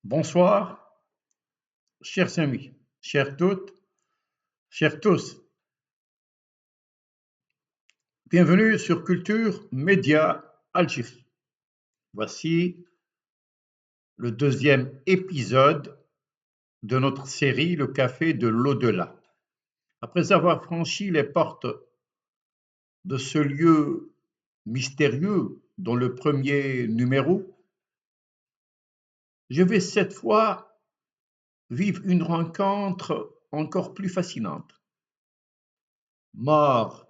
Bonsoir, chers amis, chères toutes, chers tous. Bienvenue sur Culture Média Algérie. Voici le deuxième épisode de notre série Le Café de l'Au-delà. Après avoir franchi les portes de ce lieu mystérieux dans le premier numéro, je vais cette fois vivre une rencontre encore plus fascinante. Morts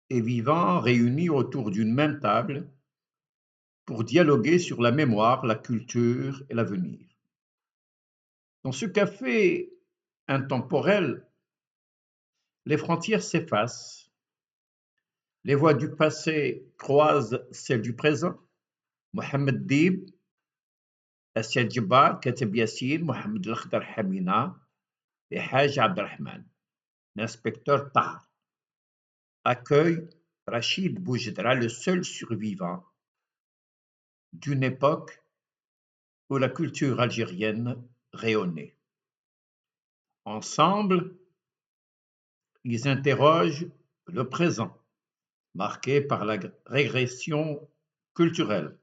et vivants réunis autour d'une même table pour dialoguer sur la mémoire, la culture et l'avenir. Dans ce café intemporel, les frontières s'effacent, les voix du passé croisent celles du présent. Mohamed Dib, Assiad Djibar, Kateb Yassine, Mohamed El-Khdar Hamina et Haj Abdelrahman, l'inspecteur Tahar, accueille Rachid Boujedra, le seul survivant d'une époque où la culture algérienne rayonnait. Ensemble, ils interrogent le présent, marqué par la régression culturelle,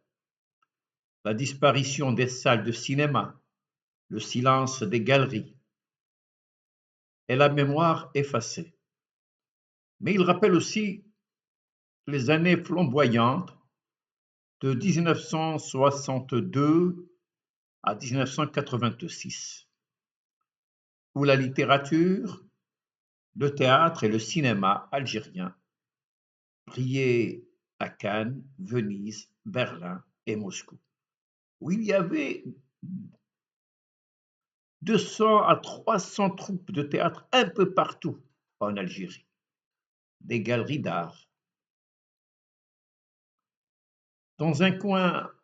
la disparition des salles de cinéma, le silence des galeries et la mémoire effacée. Mais ils rappellent aussi les années flamboyantes de 1962 à 1986, où la littérature, le théâtre et le cinéma algérien brillaient à Cannes, Venise, Berlin et Moscou, où il y avait 200 à 300 troupes de théâtre un peu partout en Algérie, des galeries d'art. Dans un coin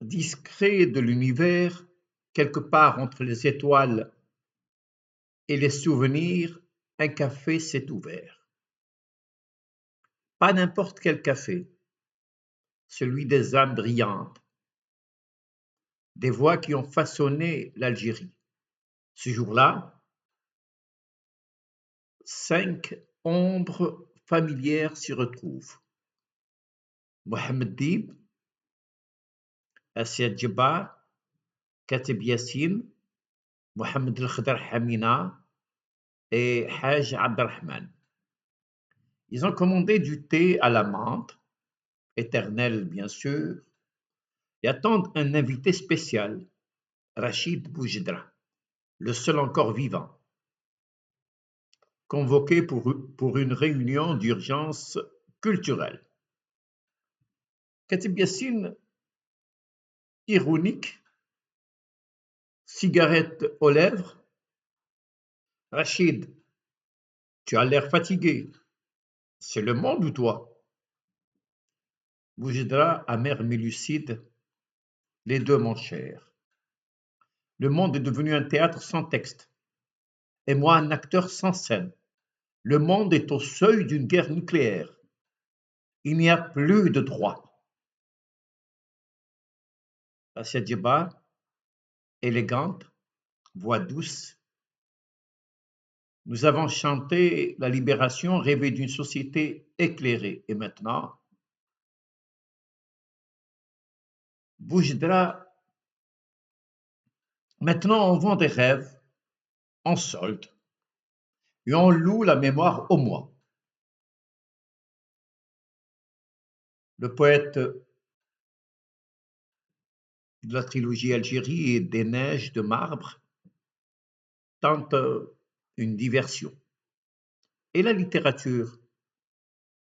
discret de l'univers, quelque part entre les étoiles et les souvenirs, un café s'est ouvert. Pas n'importe quel café, celui des âmes brillantes, des voix qui ont façonné l'Algérie. Ce jour-là, 5 ombres familières s'y retrouvent. Mohamed Dib, Assiad Djibar, Kateb Yassine, Mohamed El-Khdar Hamina et Haj Abdelrahman. Ils ont commandé du thé à la menthe, éternel bien sûr, et attendent un invité spécial, Rachid Boujedra, le seul encore vivant, convoqué pour une réunion d'urgence culturelle. Kateb Yassine, ironique, cigarette aux lèvres. Rachid, tu as l'air fatigué. C'est le monde ou toi? Boujedra, amer mais lucide, les deux mon cher. Le monde est devenu un théâtre sans texte, et moi un acteur sans scène. Le monde est au seuil d'une guerre nucléaire. Il n'y a plus de droit. Asia Djibar, élégante, voix douce. Nous avons chanté la libération, rêvé d'une société éclairée. Et maintenant, Boujedra, maintenant on vend des rêves en solde et on loue la mémoire au mois. Le poète de la trilogie Algérie et des neiges de marbre tente une diversion. Et la littérature,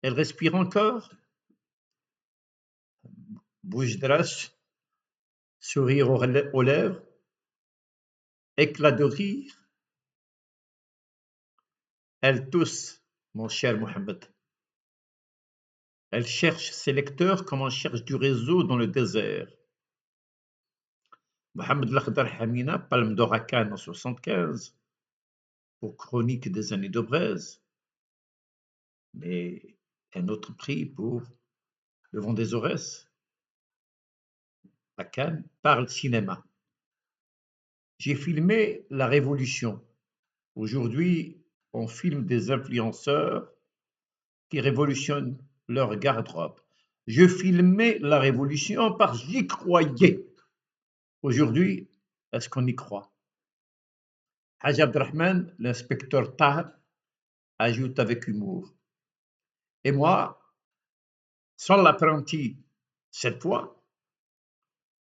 elle respire encore? Boujedras, sourire aux lèvres, éclat de rire. Elle tousse, mon cher Mohamed. Elle cherche ses lecteurs comme on cherche du réseau dans le désert. Mohamed El-Khdar Hamina, Palme d'Or à Cannes en 75, pour Chronique des années de braise, mais un autre prix pour Le Vent des Aurès à Cannes, parle cinéma. J'ai filmé la révolution. Aujourd'hui, on filme des influenceurs qui révolutionnent leur garde-robe. Je filmais la révolution parce que j'y croyais. Aujourd'hui, est-ce qu'on y croit? Haj Abdelrahman, l'inspecteur Tahar, ajoute avec humour. Et moi, sans l'apprenti cette fois,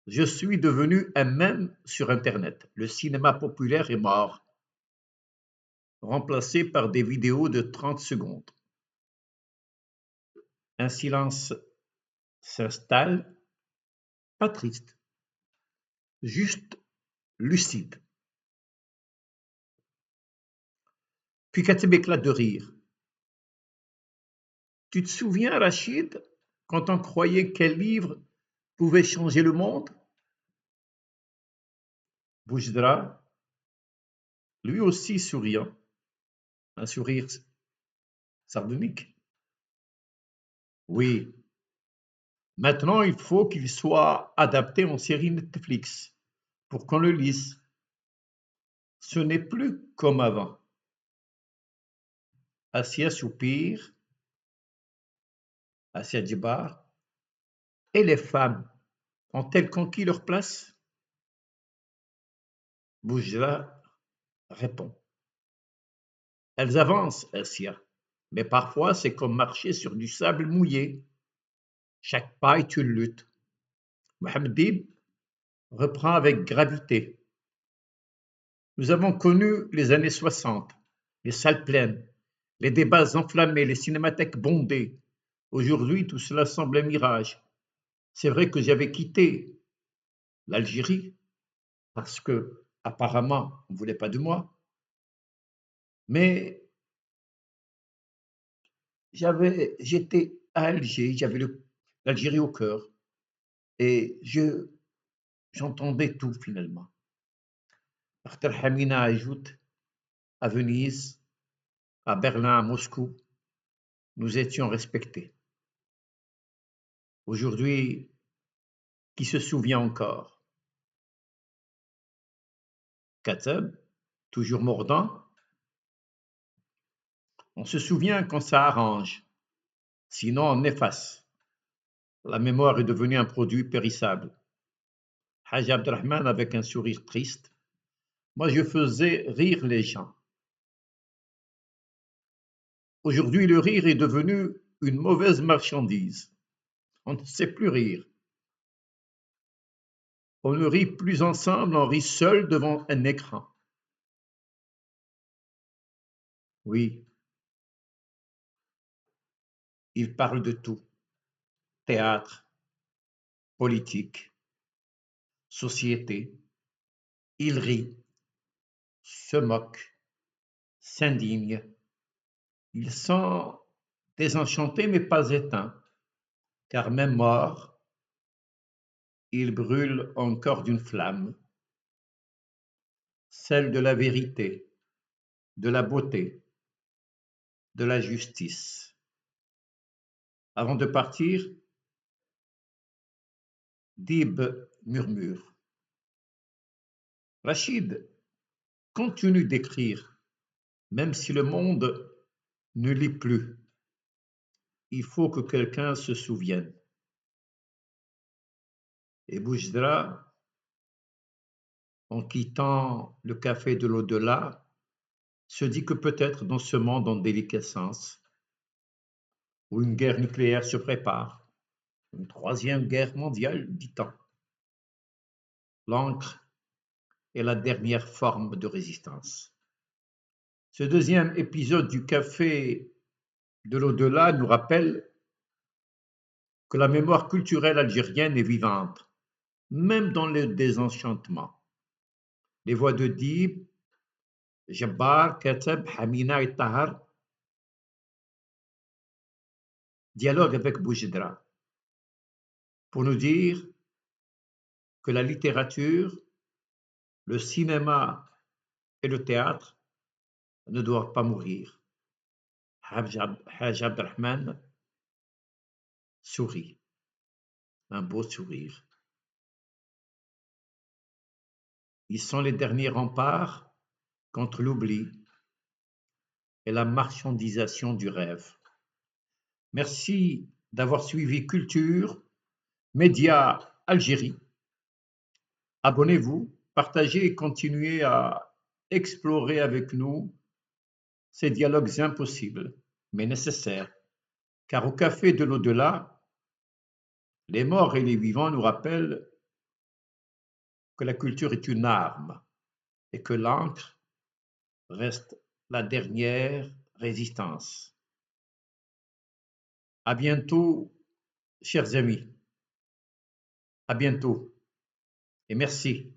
je suis devenu un mème sur Internet. Le cinéma populaire est mort, remplacé par des vidéos de 30 secondes. Un silence s'installe, pas triste, juste lucide. Puis Katib éclate de rire. Tu te souviens, Rachid, quand on croyait qu'un livre pouvait changer le monde? Boujdra, lui aussi souriant, un sourire sardonique. Oui, maintenant il faut qu'il soit adapté en série Netflix pour qu'on le lise. Ce n'est plus comme avant. Assia soupire, Assia Djibar. Et les femmes ont-elles conquis leur place? Boujra répond. Elles avancent, Assia, mais parfois c'est comme marcher sur du sable mouillé. Chaque pas est une lutte. Mohamed Dib reprend avec gravité. Nous avons connu les années 60, les salles pleines, les débats enflammés, les cinémathèques bondées. Aujourd'hui, tout cela semble un mirage. C'est vrai que j'avais quitté l'Algérie parce que, apparemment, on ne voulait pas de moi, mais j'étais à Alger, j'avais l'Algérie au cœur et j'entendais tout finalement. Akhtar Hamina ajoute à Venise, à Berlin, à Moscou, nous étions respectés. Aujourd'hui, qui se souvient encore? Katab, toujours mordant, on se souvient quand ça arrange, sinon on efface. La mémoire est devenue un produit périssable. Haj Abdelrahman avec un sourire triste. Moi, je faisais rire les gens. Aujourd'hui, le rire est devenu une mauvaise marchandise. On ne sait plus rire. On ne rit plus ensemble, on rit seul devant un écran. Oui, il parle de tout. Théâtre, politique, société. Il rit, se moque, s'indigne. Il sent désenchanté mais pas éteint, car même mort, il brûle encore d'une flamme, celle de la vérité, de la beauté, de la justice. Avant de partir, Dib murmure. Rachid, continue d'écrire, même si le monde ne lit plus. Il faut que quelqu'un se souvienne. Et Boujdra, en quittant le café de l'au-delà, se dit que peut-être dans ce monde en déliquescence, où une guerre nucléaire se prépare, une troisième guerre mondiale, dit-on, l'encre est la dernière forme de résistance. Ce deuxième épisode du café de l'au-delà nous rappelle que la mémoire culturelle algérienne est vivante, même dans le désenchantement. Les voix de Dib, Jabbar, Katab, Hamina et Tahar dialoguent avec Boujdra pour nous dire que la littérature, le cinéma et le théâtre ne doivent pas mourir. Haj Abdelrahman sourit, un beau sourire. Ils sont les derniers remparts contre l'oubli et la marchandisation du rêve. Merci d'avoir suivi Culture Média Algérie. Abonnez-vous, partagez et continuez à explorer avec nous ces dialogues impossibles, mais nécessaires, car au café de l'au-delà, les morts et les vivants nous rappellent que la culture est une arme et que l'encre reste la dernière résistance. À bientôt, chers amis. À bientôt et merci.